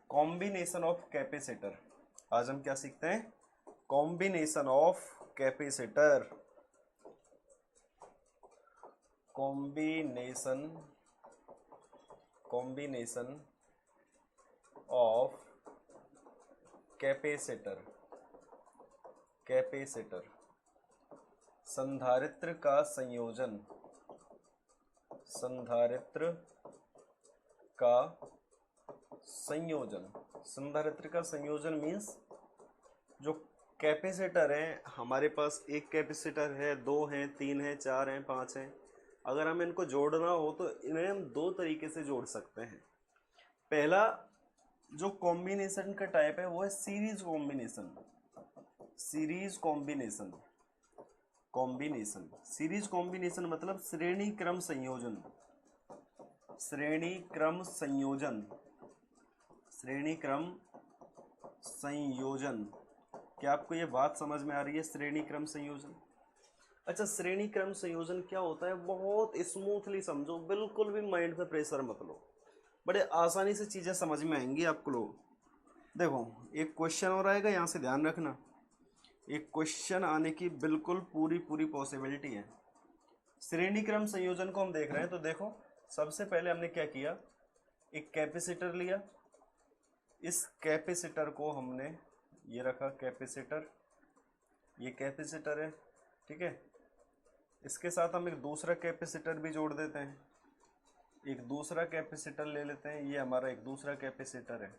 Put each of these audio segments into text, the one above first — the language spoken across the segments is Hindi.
Combination of capacitor. आज हम क्या सीखते हैं? Combination of capacitor. Combination of capacitor. संधारित्र का संयोजन। संधारित्र का संयोजन मीन्स जो कैपेसिटर है हमारे पास, एक कैपेसिटर है, दो हैं, तीन हैं, चार हैं, पांच हैं। अगर हम इनको जोड़ना हो तो इन्हें हम दो तरीके से जोड़ सकते हैं। पहला जो कॉम्बिनेशन का टाइप है वो है सीरीज कॉम्बिनेशन मतलब श्रेणी क्रम संयोजन। क्या आपको ये बात समझ में आ रही है? श्रेणी क्रम संयोजन। अच्छा, श्रेणी क्रम संयोजन क्या होता है? बहुत स्मूथली समझो, बिल्कुल भी माइंड पे प्रेशर मत लो, बड़े आसानी से चीजें समझ में आएंगी आपको लोग। देखो, एक क्वेश्चन और आएगा, यहाँ से ध्यान रखना। एक क्वेश्चन आने की बिल्कुल पूरी पॉसिबिलिटी है। श्रेणी क्रम संयोजन को हम देख रहे हैं, तो देखो सबसे पहले हमने क्या किया, एक कैपेसिटर लिया। इस कैपेसिटर को हमने ये रखा, कैपेसिटर, ये कैपेसिटर है, ठीक है। इसके साथ हम एक दूसरा कैपेसिटर भी जोड़ देते हैं, एक दूसरा कैपेसिटर ले लेते हैं, ये हमारा एक दूसरा कैपेसिटर है।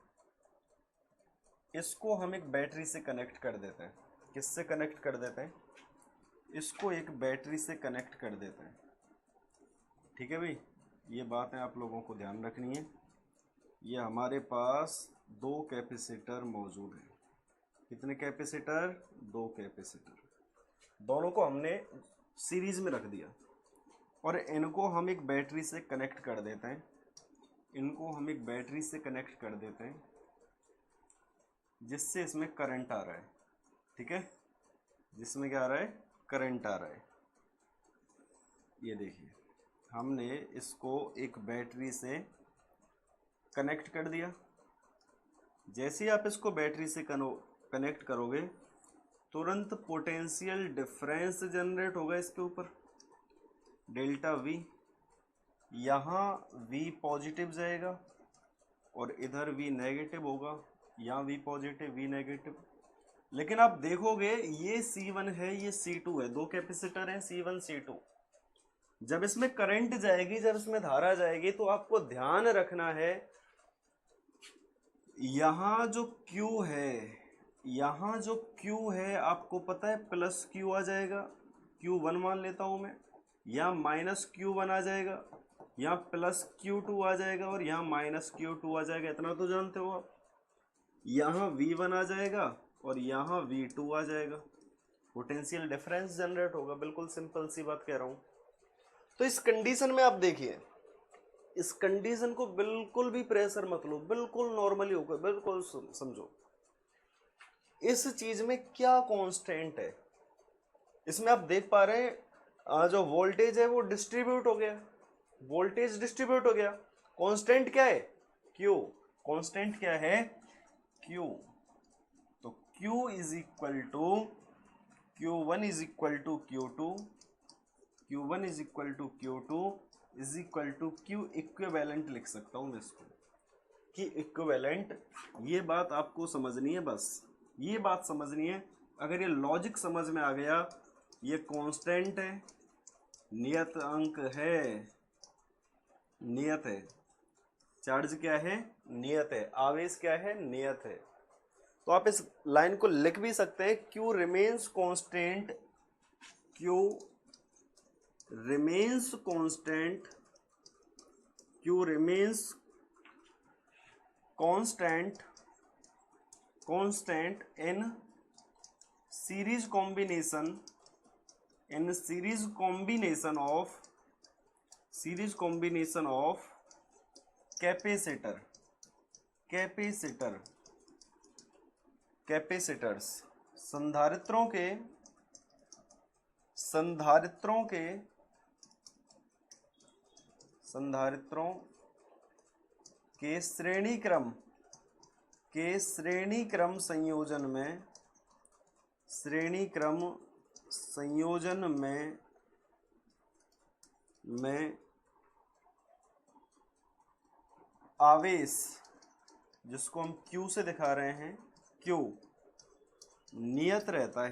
इसको हम एक बैटरी से कनेक्ट कर देते हैं। किससे कनेक्ट कर देते हैं? इसको एक बैटरी से कनेक्ट कर देते हैं, ठीक है भाई। ये बातें आप लोगों को ध्यान रखनी है। ये हमारे पास दो कैपेसिटर मौजूद हैं। कितने कैपेसिटर? दो कैपेसिटर। दोनों को हमने सीरीज में रख दिया और इनको हम एक बैटरी से कनेक्ट कर देते हैं। जिससे इसमें करंट आ रहा है, ठीक है। जिसमें क्या आ रहा है? करंट आ रहा है। ये देखिए, हमने इसको एक बैटरी से कनेक्ट कर दिया। जैसे ही आप इसको बैटरी से कनेक्ट करोगे, तुरंत पोटेंशियल डिफरेंस जनरेट होगा इसके ऊपर, डेल्टा वी। यहाँ वी पॉजिटिव जाएगा और इधर वी नेगेटिव होगा। यहाँ वी पॉजिटिव, वी नेगेटिव। लेकिन आप देखोगे ये C1 है, ये C2 है, दो कैपेसिटर हैं C1 C2। जब इसमें करंट जाएगी, जब इसमें धारा जाएगी, तो आपको ध्यान रखना है यहाँ जो Q है आपको पता है प्लस Q आ जाएगा, Q1 मान लेता हूं मैं। यहाँ माइनस Q1 आ जाएगा, यहाँ प्लस Q2 आ जाएगा और यहाँ माइनस Q2 आ जाएगा। इतना तो जानते हो आप। यहाँ V1 आ जाएगा और यहाँ V2 आ जाएगा। पोटेंशियल डिफरेंस जनरेट होगा। बिल्कुल सिंपल सी बात कह रहा हूं। तो इस कंडीशन में आप देखिए, इस कंडीशन को बिल्कुल भी प्रेशर मत लो, बिल्कुल नॉर्मली होकर बिल्कुल समझो। इस चीज में क्या कांस्टेंट है? इसमें आप देख पा रहे हैं जो वोल्टेज है वो डिस्ट्रीब्यूट हो गया, कांस्टेंट क्या है? Q। कांस्टेंट क्या है? Q। तो Q is equal to Q1 is equal to Q2, Q1 is equal to Q2 is equal to Q equivalent लिख सकता हूं मैं इसको, कि इक्विवेलेंट। ये बात आपको समझनी है, बस ये बात समझनी है। अगर ये लॉजिक समझ में आ गया, ये कांस्टेंट है, नियत अंक है, नियत है। चार्ज क्या है? नियत है। आवेश क्या है? नियत है। तो आप इस लाइन को लिख भी सकते हैं, Q remains constant, Q remains constant, Q remains constant in series combination of capacitors. संधारित्रों के श्रेणी क्रम के श्रेणी क्रम संयोजन में आवेश, जिसको हम Q से दिखा रहे हैं, Q नियत रहता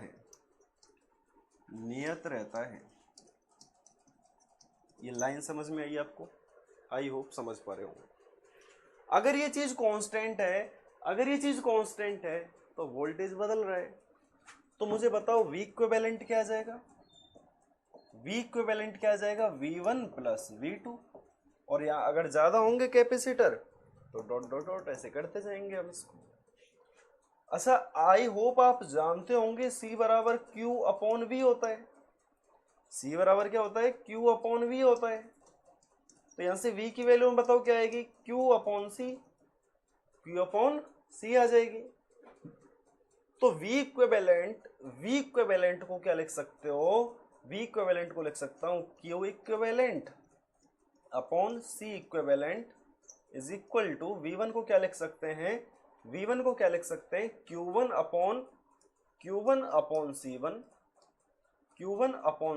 है। ये लाइन समझ में आई आपको? आई होप समझ पा रहे होंगे। अगर ये चीज कांस्टेंट है तो वोल्टेज बदल रहा है। तो मुझे बताओ V इक्विवेलेंट क्या आ जाएगा? V इक्विवेलेंट क्या आ जाएगा? V1 plus V2। और यहाँ अगर ज्यादा होंगे कैपेसिटर तो डॉट डॉट डॉट ऐसे करते जाएंगे हम इसको। अच्छा, आई होप आप जानते होंगे C बराबर Q अपॉन V होता है। C बराबर क्या होता है? Q अपॉन V होता है। तो यहां से V की वैल्यू में बताओ क्या आएगी? Q अपॉन C आ जाएगी। तो V इक्विवेलेंट को क्या लिख सकते हो? V इक्विवेलेंट को लिख सकता हूं Q equivalent upon C equivalent is equal to V1 को क्या लिख सकते हैं? V1 को क्या लिख सकते हैं? Q1 upon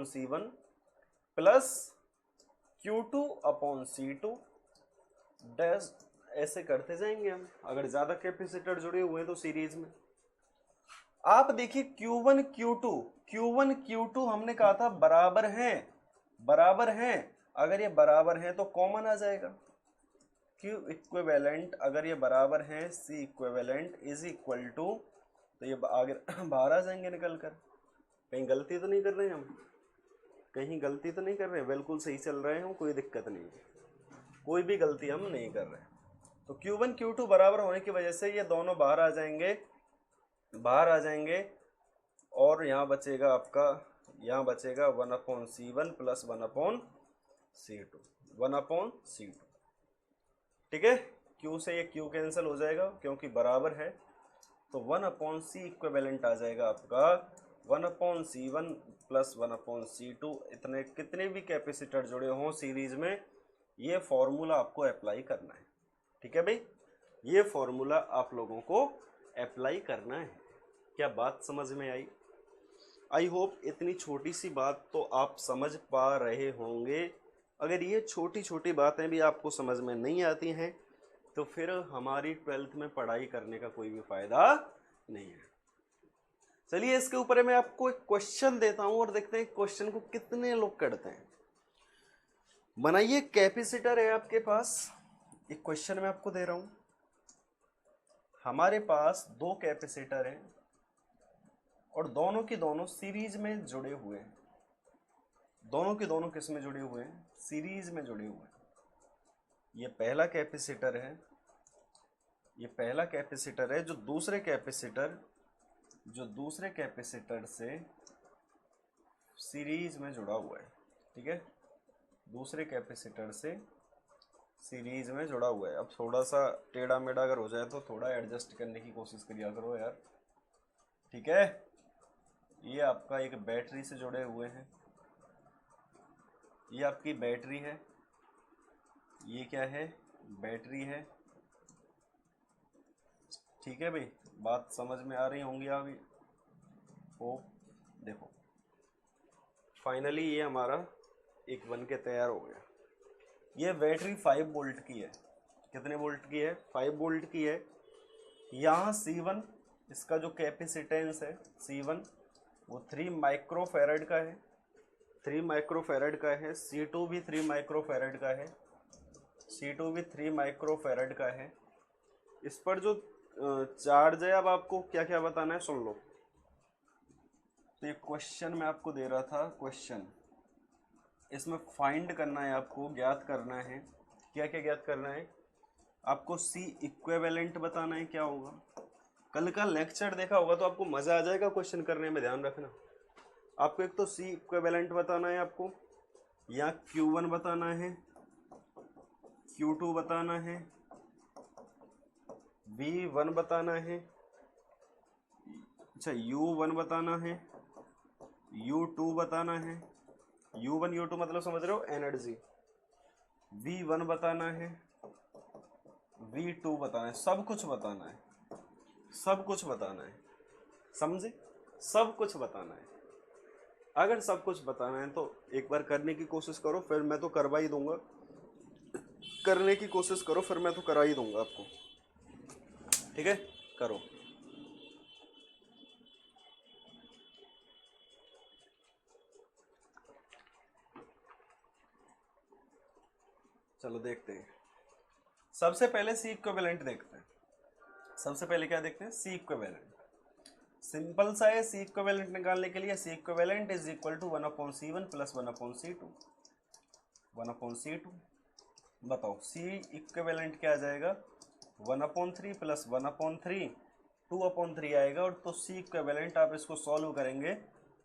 C1 plus Q2 upon C2 dash, ऐसे करते जाएंगे हम। अगर ज्यादा कैपेसिटर जुड़े हुए हैं तो सीरीज में आप देखिए Q1 Q2 हमने कहा था बराबर हैं। अगर ये बराबर हैं तो कॉमन आ जाएगा। Q इक्विवेलेंट अगर ये बराबर हैं C equivalent is equal to, तो ये आगे बाहर आ जाएंगे निकल कर। कहीं गलती तो नहीं कर रहे हैं हम? बिल्कुल सही चल रहे हैं, कोई दिक्कत नहीं, कोई भी गलती हम नहीं कर रहे हैं। तो Q1 Q2 बराबर होने की वजह से ये दोनों बाहर आ जाएंगे और यहाँ बचेगा 1 upon C1 plus 1 upon C2। ठीक है, Q से ये Q कैंसिल हो जाएगा क्योंकि बराबर है। तो 1 अपॉन C इक्विवेलेंट आ जाएगा आपका 1 upon C1 plus 1 upon C2। इतने कितने भी कैपेसिटर जुड़े हों सीरीज में, ये फॉर्मूला आपको अप्लाई करना है। ठीक है भाई, ये फॉर्मूला आप लोगों को अप्लाई करना है। क्या बात समझ में आई? आई होप इतनी छोटी सी बात तो आप समझ पा रहे होंगे। अगर ये छोटी छोटी बातें भी आपको समझ में नहीं आती हैं तो फिर हमारी 12th में पढ़ाई करने का कोई भी फायदा नहीं है। चलिए, इसके ऊपर मैं आपको एक क्वेश्चन देता हूं और देखते हैं क्वेश्चन को कितने लोग करते हैं। बनाइए, कैपेसिटर है आपके पास, एक क्वेश्चन मैं आपको दे रहा हूं। हमारे पास 2 कैपेसिटर हैं और दोनों की दोनों सीरीज में जुड़े हुए हैं। दोनों की दोनों किस में जुड़े हुए हैं? सीरीज में जुड़े हुए हैं। ये पहला कैपेसिटर है जो दूसरे कैपेसिटर से सीरीज में जुड़ा हुआ है। ठीक है, दूसरे कैपेसिटर से सीरीज में जुड़ा हुआ है। अब थोड़ा सा टेढ़ा मेढ़ा अगर हो जाए तो थोड़ा एडजस्ट करने की कोशिश करिए करो यार। ठीक है, ये आपका एक बैटरी से जुड़े हुए हैं। ये आपकी बैटरी है, ये क्या है? बैटरी है। ठीक है भाई, बात समझ में आ रही होंगी अभी? ओ देखो, फाइनली ये हमारा एक बन के तैयार हो गया। ये बैटरी 5 वोल्ट की है। कितने वोल्ट की है? 5 वोल्ट की है। यहाँ C1 इसका जो कैपेसिटेंस है C1 वो 3 माइक्रोफैरड का है। C2 भी 3 माइक्रोफैरड का है। इस पर जो चार्ज है, अब आपको क्या क्या बताना है सुन लो। तो ये क्वेश्चन मैं आपको दे रहा था, क्वेश्चन इसमें फाइंड करना है, आपको ज्ञात करना है। क्या क्या ज्ञात करना है आपको? C इक्विवेलेंट बताना है क्या होगा। कल का लेक्चर देखा होगा तो आपको मजा आ जाएगा क्वेश्चन करने में, ध्यान रखना। आपको एक तो C इक्विवेलेंट बताना है आपको, या Q1 बताना है, Q2 बताना है, V1 बताना है, अच्छा U1 बताना है, U2 बताना है। U1 U2 मतलब समझ रहे हो, एनर्जी। V1 बताना है, V2 बताना है, सब कुछ बताना है। सब कुछ बताना है, समझे? सब कुछ बताना है। अगर सब कुछ बताना है तो एक बार करने की कोशिश करो, फिर मैं तो करवा ही दूंगा। करने की कोशिश करो, फिर मैं तो करा ही दूंगा आपको। ठीक है, करो। चलो देखते हैं। सबसे पहले सी इक्विवेलेंट देखते हैं। सबसे पहले क्या देखते हैं? सी इक्विवेलेंट। सिंपल सा है। सी इक्विवेलेंट निकालने के लिए C equivalent is equal to 1/C1 plus 1/C2। 1/C2। बताओ सी इक्विवेलेंट क्या आ जाएगा? 1/3 प्लस 1/3, 2/3 आएगा। और तो सी इक्विवेलेंट आप इसको सॉल्व करेंगे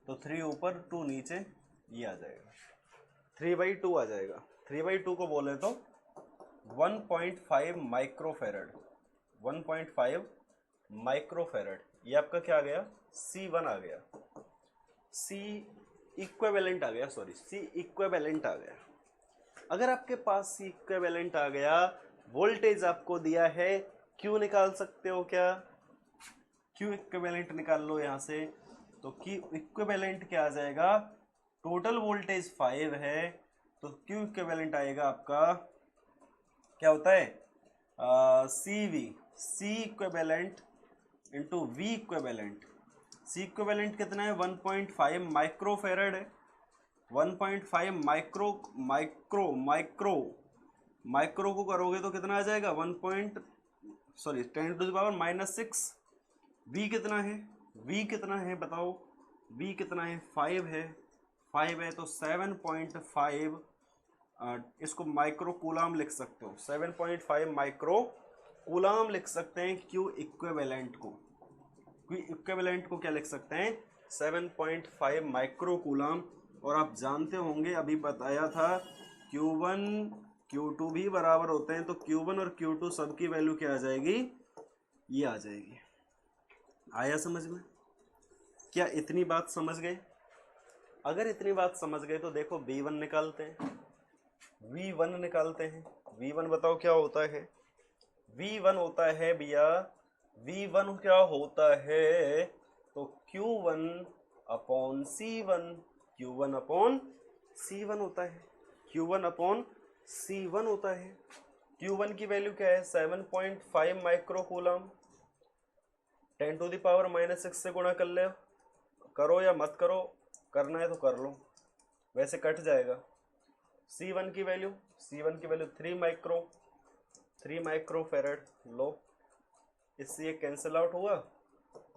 तो 3 ऊपर 2 नीचे, ये आ जाएगा 3/2 आ जाएगा। 3/2 को बोले तो 1.5 माइक्रोफेरड। 1.5 माइक्रोफेरड, ये आपका क्या आ गया? C1 आ गया। सी इक्विवेलेंट आ गया, सॉरी सी इक्विवेलेंट आ गया। अगर आपके पास सी इक्विवेलेंट आ गया, वोल्टेज आपको दिया है, क्यू निकाल सकते हो क्या? क्यू इक्विवेलेंट निकाल लो यहां से। तो क्यू इक्विवेलेंट क्या आ जाएगा? टोटल वोल्टेज 5 है, तो क्यू इक्विवेलेंट आएगा आपका, क्या होता है? C V, C equivalent into V equivalent. C equivalent कितना है? 1.5 माइक्रोफेरड है। 1.5 माइक्रो माइक्रो माइक्रो माइक्रो को करोगे तो कितना आ जाएगा? 10⁻⁻6। वी कितना है? वी कितना है बताओ? वी कितना है? 5 है। 5 है तो 7.5, इसको माइक्रो कूलाम लिख सकते हो। 7.5 माइक्रो कूलाम लिख सकते हैं क्यू इक्विवेलेंट को। क्यू इक्विवेलेंट को क्या लिख सकते हैं? 7.5 माइक्रो कूलाम। और आप जानते होंगे, अभी बताया था, Q1 Q2 भी बराबर होते हैं, तो Q1 और Q2 सबकी वैल्यू क्या आ जाएगी? ये आ जाएगी। आया समझ में? क्या इतनी बात समझ गए? अगर इतनी बात समझ गए तो देखो V1 निकालते हैं। V1 निकालते हैं। V1 बताओ क्या होता है? V1 होता है भैया, V1 क्या होता है? तो Q1 upon C1, Q1 upon C1 होता है। Q1 अपॉन C1 होता है। Q1 की वैल्यू क्या है? 7.5 माइक्रो कूलम। 10⁻⁻6 से गुणा कर ले, करो या मत करो, करना है तो कर लो, वैसे कट जाएगा। C1 की वैल्यू, C1 की वैल्यू 3 माइक्रोफेरड लो। इससे ये कैंसिल आउट हुआ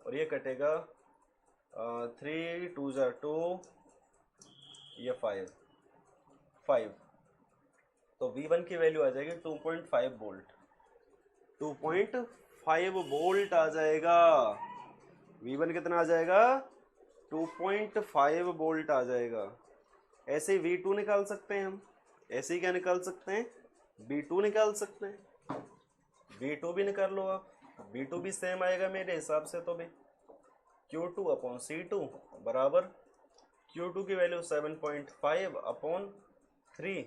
और ये कटेगा 3 2 जार 2, ये 5। तो V1 की वैल्यू आ जाएगी 2.5 वोल्ट। 2.5 वोल्ट आ जाएगा। V1 कितना आ जाएगा? 2.5 वोल्ट आ जाएगा। ऐसे ही V2 निकाल सकते हैं हम। ऐसे ही क्या निकाल सकते हैं? V2 निकाल सकते हैं। V2 भी निकाल लो आप। V2 भी सेम आएगा मेरे हिसाब से तो भी। Q2 अपॉन C2 बराबर Q2 की वैल्यू 7.5 अपॉन 3।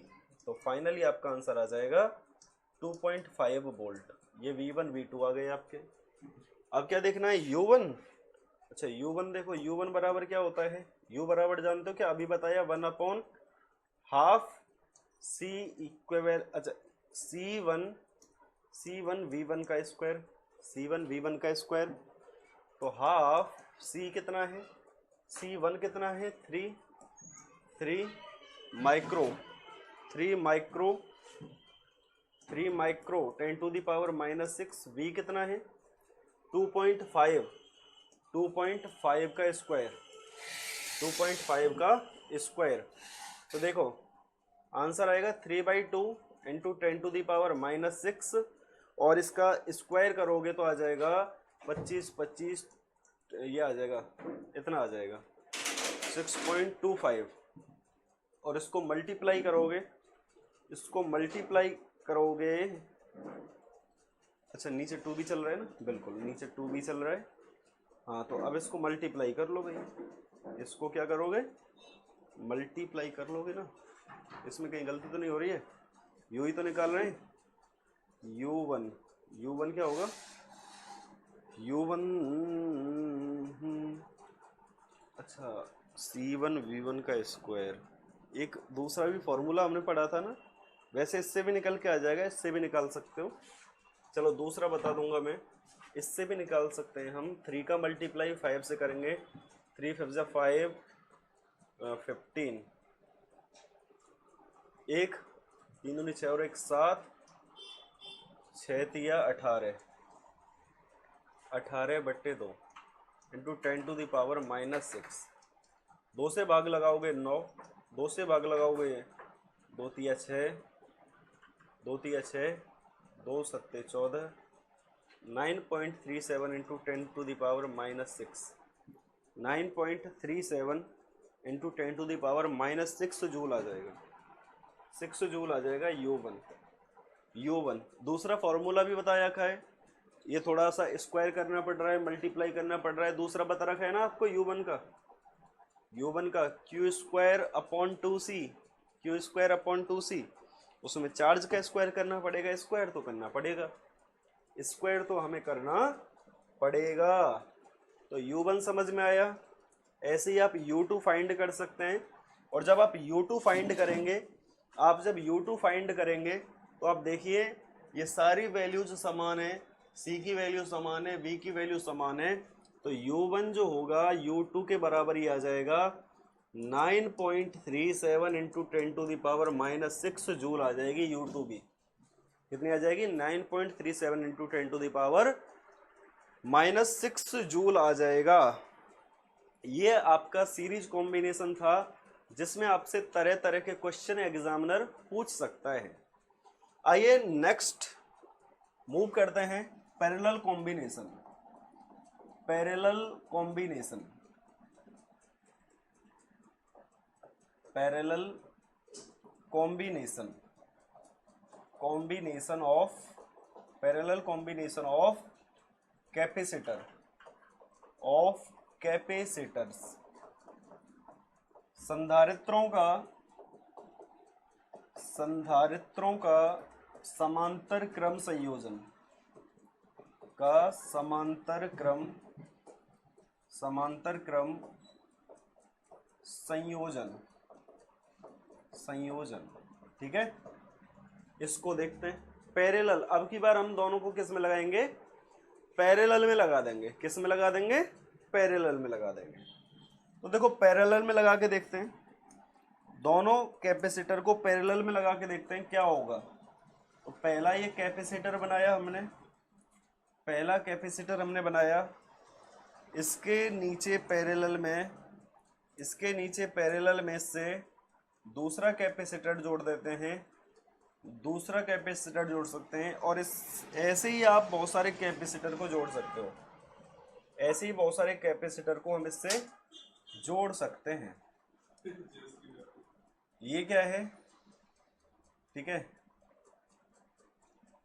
तो फाइनली आपका आंसर आ जाएगा 2.5 वोल्ट। ये V1 V2 आ गए आपके। अब क्या देखना है? U1। अच्छा U1 देखो, U1 बराबर क्या होता है? U बराबर जानते हो क्या? अभी बताया 1/2 C इक्विवेल, अच्छा C1 V1 का स्क्वायर, C1 V1 का स्क्वायर। तो हाफ C कितना है? C1 कितना है? 3 माइक्रो 3 माइक्रो 10⁻⁻6। V कितना है? 2.5 का स्क्वायर, 2.5 का स्क्वायर। तो देखो आंसर आएगा 3/2 इंटू 10⁻⁻6, और इसका स्क्वायर करोगे तो आ जाएगा 25, ये आ जाएगा, इतना आ जाएगा 6.25। और इसको मल्टीप्लाई करोगे, अच्छा नीचे 2 भी चल रहा है ना? बिल्कुल नीचे 2 भी चल रहा है। हाँ तो अब इसको मल्टीप्लाई कर लो भाई। इसको क्या करोगे? मल्टीप्लाई कर लोगे ना। इसमें कहीं गलती तो नहीं हो रही है? यू ही तो निकाल रहे हैं। U1 क्या होगा? U1, अच्छा C1 V1 का स्क्वायर, एक दूसरा भी फॉर्मूला हमने पढ़ा था ना, वैसे इससे भी निकल के आ जाएगा, इससे भी निकाल सकते हो। चलो दूसरा बता दूंगा मैं, इससे भी निकाल सकते हैं हम। 3 का मल्टीप्लाई 5 से करेंगे, 3 5 जा 5, 15, एक 3 दूनी 6 और 1 7, 6 तिया 18, 18/2 इंटू 10⁻⁻6। 2 से भाग लगाओगे 9, 2 से भाग लगाओगे 2 तिया 6, 2 तिया 6, 2 सत्ते 14, 9.37 इंटू 10⁻⁻6, 9.37 इंटू 10⁻⁻6 जूल आ जाएगा, 6 जूल आ जाएगा U1। U1 दूसरा फॉर्मूला भी बताया रखा है, ये थोड़ा सा स्क्वायर करना पड़ रहा है, मल्टीप्लाई करना पड़ रहा है। दूसरा बता रखा है ना आपको U1 का, U1 का Q²/2C, Q²/2C, उसमें चार्ज का स्क्वायर करना पड़ेगा, स्क्वायर तो करना पड़ेगा, स्क्वायर तो हमें करना पड़ेगा। तो U1 समझ में आया। ऐसे ही आप U2 फाइंड कर सकते हैं, और जब आप U2 फाइंड करेंगे, जब U2 फाइंड करेंगे तो आप देखिए ये सारी वैल्यूज समान है, C की वैल्यू समान है, V की वैल्यू समान है, तो U1 जो होगा U2 के बराबर ही आ जाएगा। 9.37 इंटू 10⁻⁻6 जूल आ जाएगी U2 भी। कितनी आ जाएगी? 9.37 इंटू 10⁻⁻6 जूल आ जाएगा। ये आपका सीरीज कॉम्बिनेशन था, जिसमें आपसे तरह तरह के क्वेश्चन एग्जामिनर पूछ सकता है। आइए नेक्स्ट मूव करते हैं, parallel combination. Parallel combination, parallel combination, combination of, parallel combination of capacitor, of capacitors, संधारित्रों का समांतर क्रम संयोजन, का समांतर क्रम संयोजन, ठीक है। इसको देखते हैं पैरेलल। अब की बार हम दोनों को किस में लगाएंगे? पैरेलल में लगा देंगे। किस में लगा देंगे? पैरेलल में लगा देंगे। तो देखो पैरेलल में लगा के देखते हैं, दोनों कैपेसिटर को पैरेलल में लगा के देखते हैं क्या होगा। तो पहला ये कैपेसिटर बनाया हमने, पहला कैपेसिटर हमने बनाया, इसके नीचे पैरेलल में से दूसरा कैपेसिटर जोड़ देते हैं, दूसरा कैपेसिटर जोड़ सकते हैं, और इस ऐसे ही आप बहुत सारे कैपेसिटर को जोड़ सकते हो, ऐसे ही बहुत सारे कैपेसिटर को हम इससे जोड़ सकते हैं। ये क्या है? ठीक है,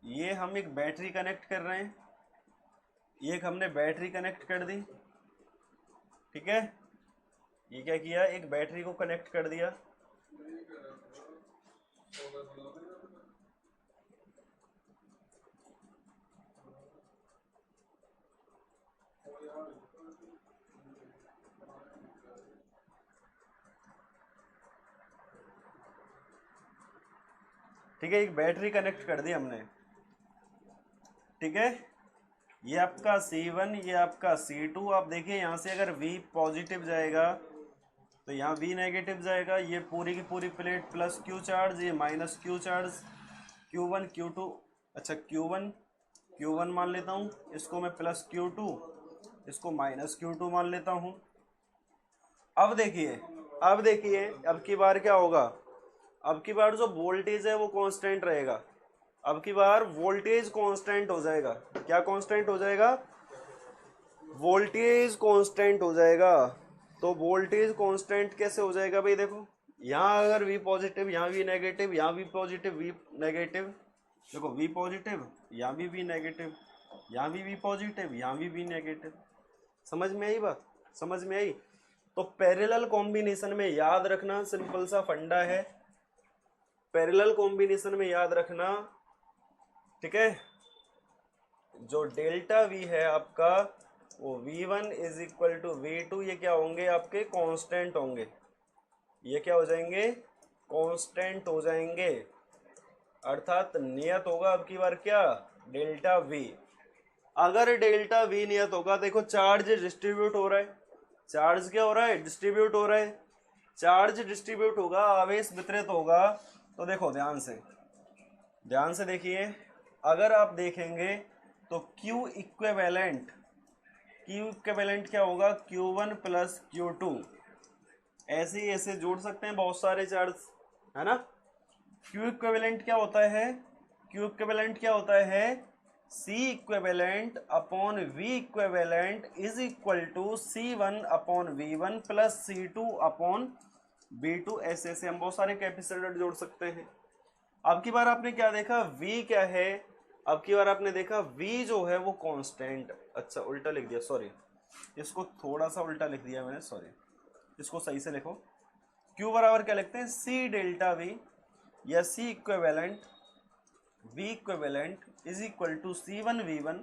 ये हम एक बैटरी कनेक्ट कर रहे हैं, एक हमने बैटरी कनेक्ट कर दी, ठीक है। ये क्या किया? एक बैटरी को कनेक्ट कर दिया। ठीक है, एक बैटरी कनेक्ट कर दी हमने, ठीक है। ये आपका C1, ये आपका C2। आप देखिए यहाँ से अगर V पॉजिटिव जाएगा तो यहाँ V नेगेटिव जाएगा। ये पूरी की पूरी प्लेट प्लस Q चार्ज, ये minus Q charge, Q1 Q2, अच्छा Q1 मान लेता हूँ, इसको मैं प्लस Q2, इसको माइनस Q2 मान लेता हूँ। अब देखिए अब की बार क्या होगा? अब की बार जो वोल्टेज है वो कांस्टेंट रहेगा। अब की बार वोल्टेज कांस्टेंट हो जाएगा। क्या कांस्टेंट हो जाएगा? वोल्टेज कांस्टेंट हो जाएगा। तो वोल्टेज कांस्टेंट कैसे हो जाएगा भाई? देखो यहाँ अगर V पॉजिटिव, यहाँ V नेगेटिव, यहाँ V पॉजिटिव, V नेगेटिव, देखो V पॉजिटिव, यहाँ भी V नेगेटिव, यहाँ भी V पॉजिटिव, यहाँ भी V नेगेटिव। समझ में आई बात? समझ में आई? तो पैरेलल कॉम्बिनेशन में याद रखना, सिंपल सा फंडा है, पैरेलल कॉम्बिनेशन में याद रखना, ठीक है। जो डेल्टा वी है आपका वो V1 is equal to V2, ये क्या होंगे आपके कांस्टेंट होंगे, ये क्या हो जाएंगे कांस्टेंट हो जाएंगे, अर्थात नियत होगा अब की बार क्या डेल्टा V। अगर डेल्टा V नियत होगा, देखो चार्ज डिस्ट्रीब्यूट हो रहा है, चार्ज क्या हो रहा है डिस्ट्रीब्यूट हो रहा है, चार्ज डिस्ट्रीब्यूट होगा आवेश वितरित होगा। तो देखो ध्यान से देखिए, अगर आप देखेंगे तो Q इक्विवेलेंट क्या होगा Q1 प्लस Q2, ऐसे जोड़ सकते हैं बहुत सारे चार्ज, है ना। Q इक्विवेलेंट क्या होता है C equivalent upon V equivalent is equal to C1 upon V1 plus C2 upon V2, ऐसे हम बहुत सारे कैपेसिटर जोड़ सकते हैं। अब की बार आपने क्या देखा V क्या है, अब की बार आपने देखा V जो है वो कांस्टेंट, अच्छा उल्टा लिख दिया, सॉरी इसको थोड़ा सा उल्टा लिख दिया मैंने, सॉरी इसको सही से लिखो। Q बराबर क्या लिखते हैं C डेल्टा V या C equivalent V equivalent is equal to C1 V1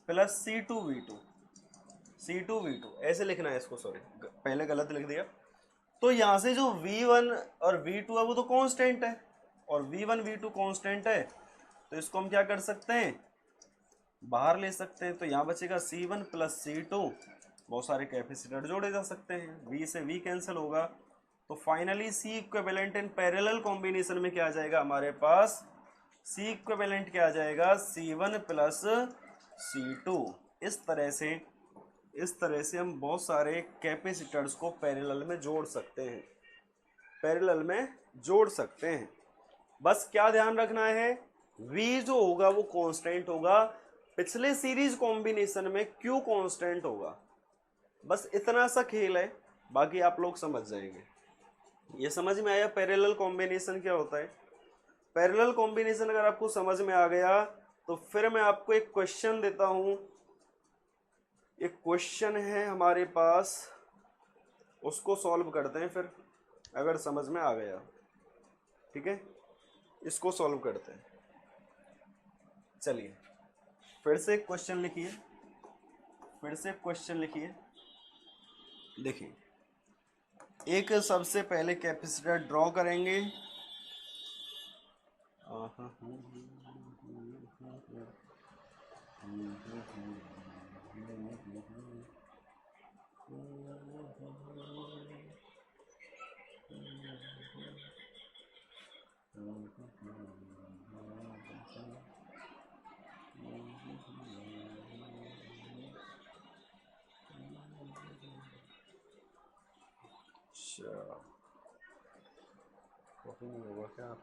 plus C2 V2 ऐसे लिखना है इसको, सॉरी पहले गलत लिख दिया। तो यहाँ से जो V1 और V2 है वो तो कांस्टेंट है और V1 V2 कांस्टेंट है, तो इसको हम क्या कर सकते हैं बाहर ले सकते हैं। तो यहाँ बचेगा C1 प्लस C2, बहुत सारे कैपेसिटर जोड़े जा सकते हैं, V से V कैंसिल होगा, तो finally C equivalent in parallel combination में क्या आ जाएगा हमारे पास, C इक्विवेलेंट क्या आ जाएगा C1 प्लस C2। इस तरह से हम बहुत सारे कैपेसिटर्स को पैरेलल में जोड़ सकते हैं, बस क्या ध्यान रखना है V जो होगा वो कांस्टेंट होगा, पिछले सीरीज कॉम्बिनेशन में Q कांस्टेंट होगा, बस इतना सा खेल है, बाकी आप लोग समझ जाएंगे। ये समझ में आया पैरेलल कॉम्बिनेशन क्या होता है। पैरेलल कॉम्बिनेशन अगर आपको समझ में आ गया तो फिर मैं आपको एक क्वेश्चन देता हूं, एक क्वेश्चन है हमारे पास, उसको सॉल्व करते हैं फिर, अगर समझ में आ गया ठीक है, इसको सॉल्व करते हैं। चलिए फिर से एक क्वेश्चन लिखिए, देखिए एक सबसे पहले कैपेसिटर ड्रॉ करेंगे, कॉपी नहीं होगा क्या,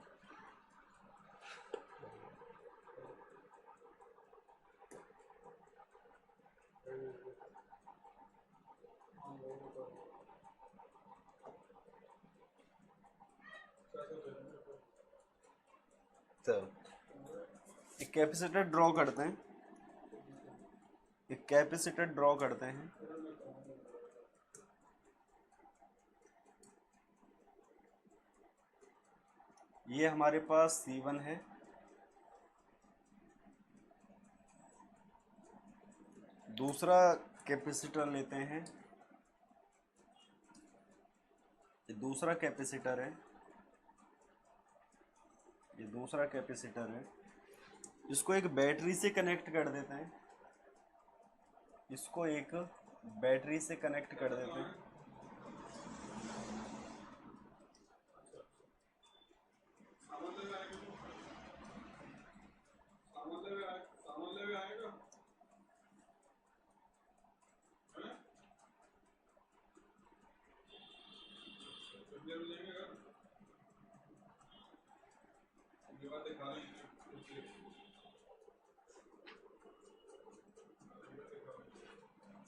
चलो एक कैपेसिटर ड्रॉ करते हैं, ये हमारे पास C1 है, दूसरा कैपेसिटर लेते हैं, ये दूसरा कैपेसिटर है, इसको एक बैटरी से कनेक्ट कर देते हैं,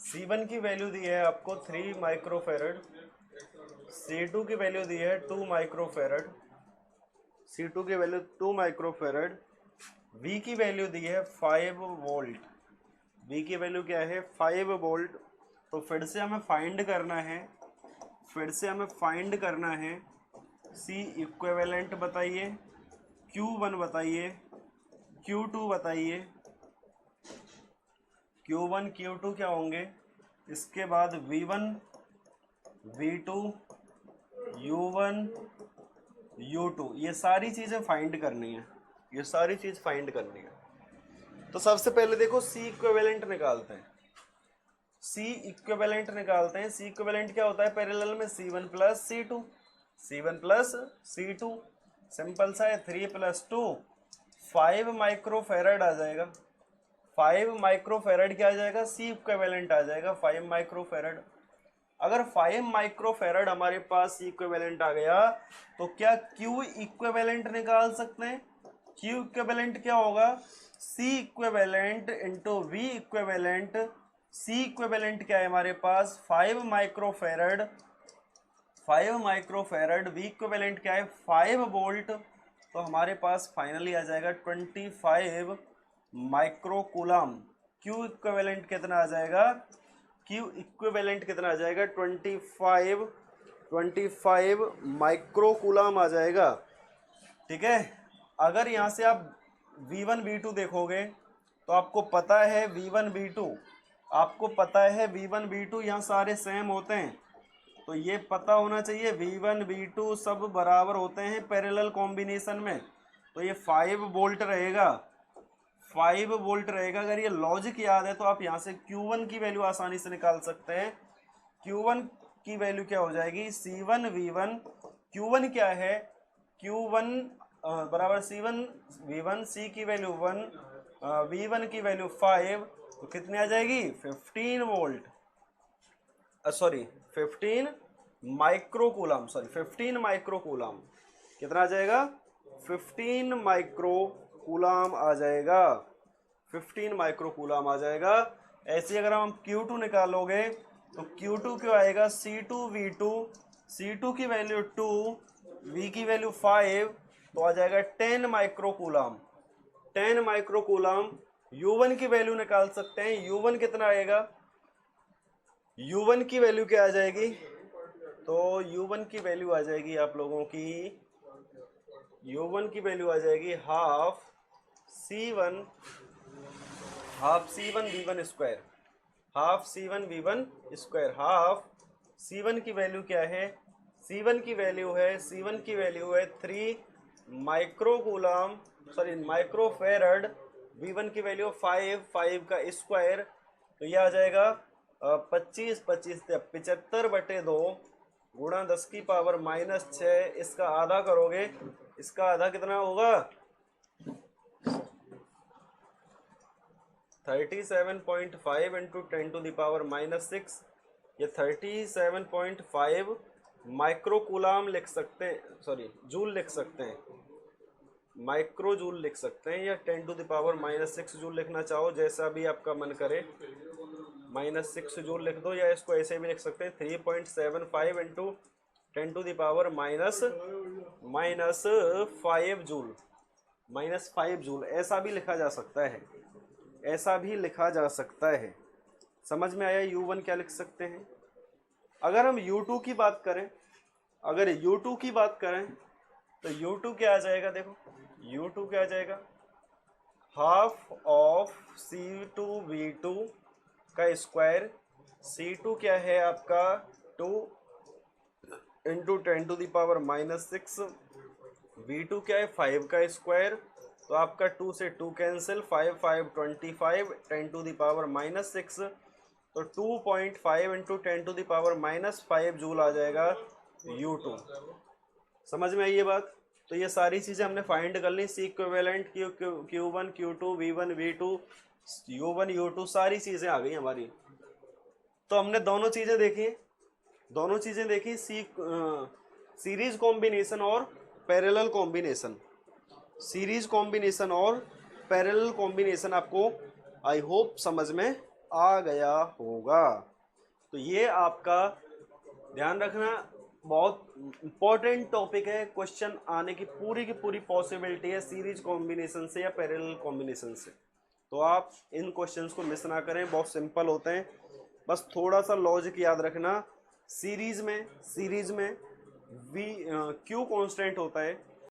C1 की वैल्यू दी है आपको 3 माइक्रोफेरड, C2 की वैल्यू दी है 2 माइक्रोफेरड, V की वैल्यू दी है 5 वोल्ट, V की वैल्यू क्या है 5 वोल्ट। तो फिर से हमें फाइंड करना है C इक्विवेलेंट बताइए, Q1 बताइए, Q2 बताइए, Q1 Q2 क्या होंगे, इसके बाद V1 V2 U1 U2, ये सारी चीजें फाइंड करनी है, ये सारी चीज फाइंड करनी है। तो सबसे पहले देखो C इक्विवेलेंट निकालते हैं, C इक्विवेलेंट निकालते हैं। C इक्विवेलेंट क्या होता है पैरेलल में, C1 plus C2, C1 plus C2, simple सा है। 3 प्लस 2 5 माइक्रोफेरेड आ जाएगा, 5 माइक्रोफेरेड क्या आ जाएगा, C इक्विवेलेंट आ जाएगा 5 माइक्रोफेरेड। अगर 5 माइक्रोफेरेड हमारे पास C इक्विवेलेंट आ गया तो क्या Q इक्विवेलेंट निकाल सकते हैं। Q इक्विवेलेंट क्या होगा, C equivalent into V equivalent. C equivalent क्या है हमारे पास 5 माइक्रोफेरेड, 5 माइक्रोफेरेड। V इक्विवेलेंट क्या है 5 वोल्ट। तो हमारे पास फाइनली आ जाएगा 25 माइक्रोकूलम। Q इक्विवेलेंट कितना आ जाएगा, Q इक्विवेलेंट कितना आ जाएगा 25 माइक्रोकूलम आ जाएगा। ठीक है। अगर यहाँ से आप V1 V2 देखोगे तो आपको पता है V1 V2, आपको पता है V1 V2 यहाँ सारे सेम होते हैं, तो ये पता होना चाहिए V1 V2 सब बराबर होते हैं पैरेलल कॉम्बिनेशन में। तो ये 5 वोल्ट रहेगा, 5 वोल्ट रहेगा। अगर ये लॉजिक याद है तो आप यहाँ से Q1 की वैल्यू आसानी से निकाल सकते हैं। Q1 की वैल्यू क्या हो जाएगी, C1 V1। Q1 क्या है, Q1 बराबर C1 V1, C की वैल्यू 1, V1 की वैल्यू 5, तो कितनी आ जाएगी 15 volt, sorry 15 microcoulomb, sorry 15 microcoulomb. कितना आ जाएगा 15 माइक्रोकूलम आ जाएगा, 15 माइक्रोकूलम आ जाएगा। ऐसे अगर हम Q2 निकालोगे तो Q2 क्यों आएगा C2 V2, C2 की वैल्यू 2, V की वैल्यू 5, तो आ जाएगा 10 माइक्रोकूलम, 10 माइक्रोकूलम। U1 की वैल्यू निकाल सकते हैं, U1 कितना आएगा, U1 की वैल्यू क्या आ जाएगी, तो U1 की वैल्यू आ जाएगी आप लोगों की, U1 की वैल्यू आ जाएगी half C1 V1 square, half C1 V1 square. Half C1 की वैल्यू क्या है, C1 की वैल्यू है 3 माइक्रोकूलम, सॉरी माइक्रोफेरेड। V1 की वैल्यू 5 का स्क्वायर, तो ये आ जाएगा 25 75/2 गुणा 10 की पावर -6। इसका आधा करोगे, इसका आधा कितना होगा 37.5 इंटू 10⁻⁻6। ये 37.5 माइक्रोकूलम लिख सकते हैं, सॉरी जूल लिख सकते हैं, माइक्रो जूल लिख सकते हैं, या 10⁻⁻6 जूल लिखना चाहो जैसा भी आपका मन करे, -6 जूल लिख दो, या इसको ऐसे भी लिख सकते हैं 3.75 इंटू 10⁻⁻5 जूल, -5 जूल। ऐसा भी लिखा जा सकता है, ऐसा भी लिखा जा सकता है। समझ में आया U1 क्या लिख सकते हैं। अगर हम U2 की बात करें, अगर U2 की बात करें तो U2 क्या आ जाएगा, देखो U2 क्या आ जाएगा, हाफ ऑफ C2 V2 का स्क्वायर। C2 क्या है आपका 2 इंटू 10⁻⁻6, V2 क्या है 5 का स्क्वायर, तो आपका 2 से 2 कैंसिल, 5 5 25 10⁻⁻6, तो 2.5 इंटू 10⁻⁻5 जूल आ जाएगा U2। समझ में आई ये बात। तो ये सारी चीजें हमने फाइंड कर ली, C equivalent, Q1 Q2 V1 V2 U1 U2 सारी चीजें आ गई हमारी। तो हमने दोनों चीजें देखी, सीरीज कॉम्बिनेशन और पैरेलल कॉम्बिनेशन, सीरीज कॉम्बिनेशन और पैरेलल कॉम्बिनेशन आपको आई होप समझ में आ गया होगा। तो ये आपका ध्यान रखना, बहुत इंपॉर्टेंट टॉपिक है, क्वेश्चन आने की पूरी पॉसिबिलिटी है सीरीज कॉम्बिनेशन से या पैरेलल कॉम्बिनेशन से। तो आप इन क्वेश्चंस को मिस ना करें, बहुत सिंपल होते हैं, बस थोड़ा सा लॉजिक याद रखना। सीरीज में Q कांस्टेंट होता है,